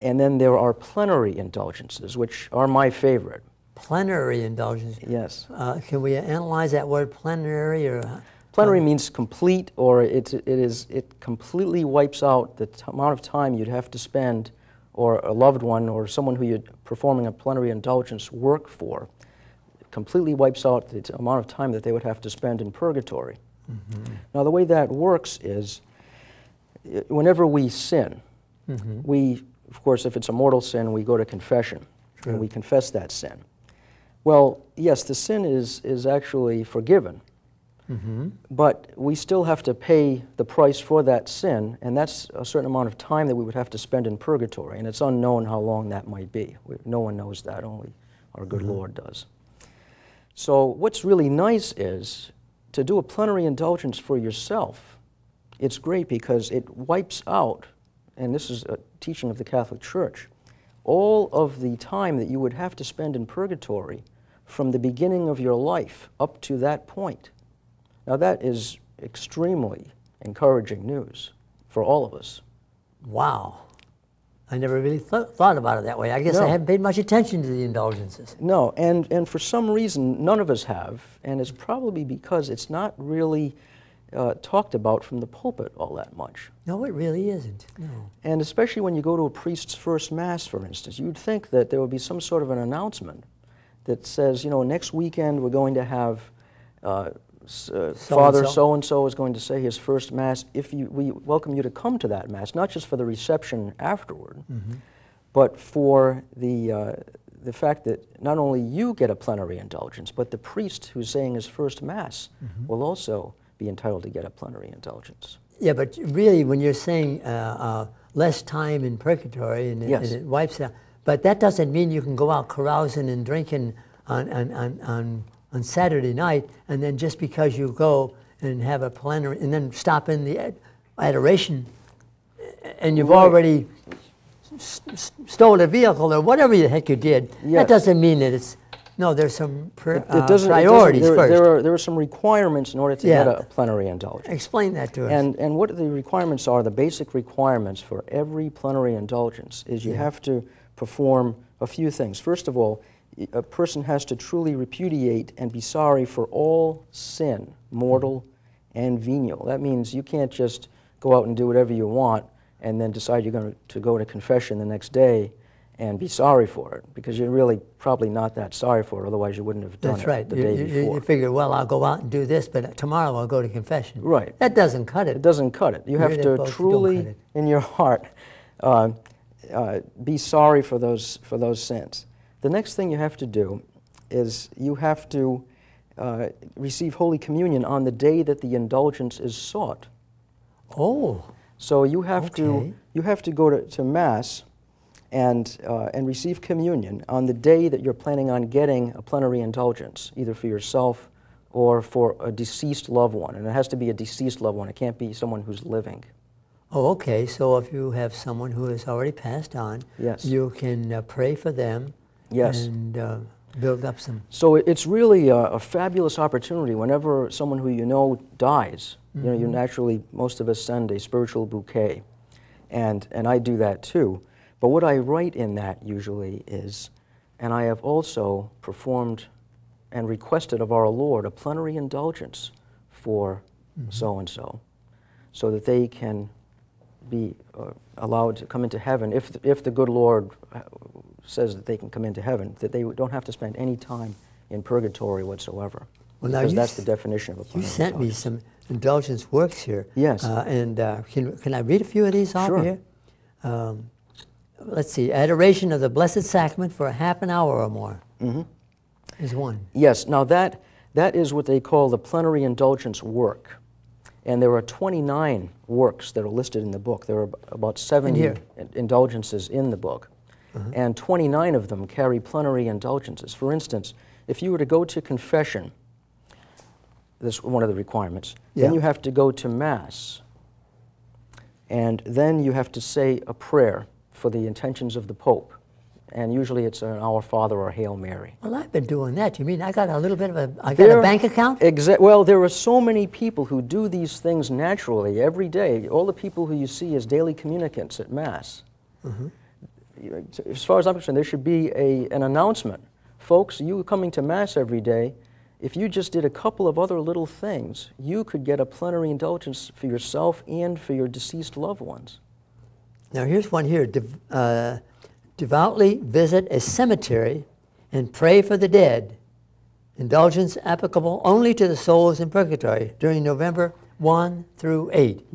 And then there are plenary indulgences, which are my favorite. Plenary indulgence. Yes. Can we analyze that word plenary? Or Plenary means complete, or it completely wipes out the amount of time you'd have to spend, or a loved one or someone who you're performing a plenary indulgence work for. It completely wipes out the amount of time that they would have to spend in purgatory. Mm-hmm. Now, the way that works is, whenever we sin, mm-hmm. we, of course, if it's a mortal sin, we go to confession, True. and we confess that sin. Well, yes, the sin is actually forgiven, mm-hmm. but we still have to pay the price for that sin, and that's a certain amount of time that we would have to spend in purgatory, and it's unknown how long that might be. No one knows that, only our good mm-hmm. Lord does. So what's really nice is to do a plenary indulgence for yourself. It's great because it wipes out, and this is a teaching of the Catholic Church, all of the time that you would have to spend in purgatory from the beginning of your life up to that point. Now that is extremely encouraging news for all of us. Wow. I never really thought about it that way. I guess I haven't paid much attention to the indulgences. No, and for some reason none of us have, and it's probably because it's not really talked about from the pulpit all that much. No, it really isn't. No. And especially when you go to a priest's first Mass, for instance, you'd think that there would be some sort of an announcement that says, you know, next weekend we're going to have Father so-and-so is going to say his first Mass. We welcome you to come to that Mass, not just for the reception afterward, mm-hmm. but for the fact that not only you get a plenary indulgence, but the priest who's saying his first Mass mm-hmm. will also be entitled to get a plenary indulgence. Yeah, but really when you're saying less time in purgatory and, yes. and it wipes out, but that doesn't mean you can go out carousing and drinking on Saturday night, and then just because you go and have a plenary and then stop in the adoration and you've already stole a vehicle or whatever the heck you did, yes. that doesn't mean that it's, no, there's some priorities first. There are some requirements in order to get a plenary indulgence. Explain that to us. And what the requirements are, the basic requirements for every plenary indulgence is you have to perform a few things. First of all, a person has to truly repudiate and be sorry for all sin, mortal and venial. That means you can't just go out and do whatever you want and then decide you're going to go to confession the next day and be sorry for it, because you're really probably not that sorry for it, otherwise you wouldn't have done it the day before. You figure, well, I'll go out and do this, but tomorrow I'll go to confession. Right. That doesn't cut it. It doesn't cut it. You have to truly, in your heart, be sorry for those sins. The next thing you have to do is you have to receive Holy Communion on the day that the indulgence is sought. Oh. So you have to go to Mass and receive communion on the day that you're planning on getting a plenary indulgence, either for yourself or for a deceased loved one. And it has to be a deceased loved one. It can't be someone who's living. Oh, okay. So if you have someone who has already passed on, yes. you can pray for them yes. and build up some... So it's really a fabulous opportunity whenever someone who you know dies. Mm-hmm. You know, you naturally, most of us send a spiritual bouquet, and I do that too. But what I write in that usually is, and I have also performed and requested of our Lord a plenary indulgence for mm-hmm. so-and-so, so that they can be allowed to come into heaven, if the good Lord says that they can come into heaven, that they don't have to spend any time in purgatory whatsoever. Well, because that's the definition of a plenary indulgence. You sent me some indulgence works here. Yes. Can I read a few of these off sure. here? Let's see, adoration of the Blessed Sacrament for a half an hour or more mm-hmm. is one. Yes, now that is what they call the plenary indulgence work. And there are 29 works that are listed in the book. There are about 70 indulgences in the book. Uh-huh. And 29 of them carry plenary indulgences. For instance, if you were to go to confession, this is one of the requirements, then you have to go to Mass. And then you have to say a prayer for the intentions of the Pope. And usually it's an Our Father or Hail Mary. Well, I've been doing that. You mean I got a little bit of a bank account? Well, there are so many people who do these things naturally every day. All the people who you see as daily communicants at Mass. Mm-hmm. as far as I'm concerned, there should be an announcement. Folks, you coming to Mass every day, if you just did a couple of other little things, you could get a plenary indulgence for yourself and for your deceased loved ones. Now here's one here. Devoutly visit a cemetery and pray for the dead. Indulgence applicable only to the souls in purgatory during November 1 through 8.